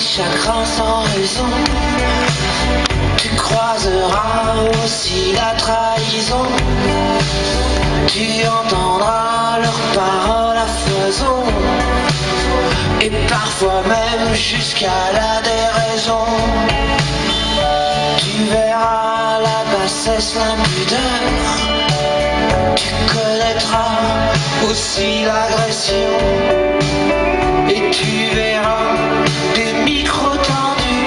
chagrins sans raison. Tu croiseras aussi la trahison. Tu entendras leurs paroles à foison, et parfois même jusqu'à la déraison. Tu verras la bassesse, l'impudeur. Tu connaîtras aussi l'agression. Et tu verras des micros tendus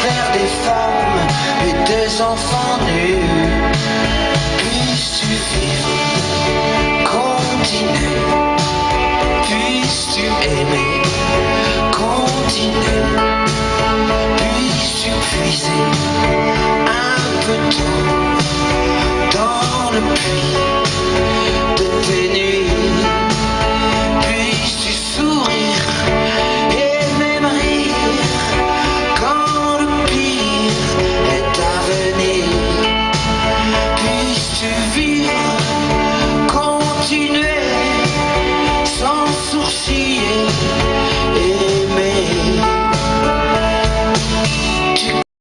vers des femmes et des enfants nus. Puisses-tu vivre, continuer. Puisses-tu aimer, continuer. Puisses-tu puiser un peu d'eau dans le puits de tes nuits.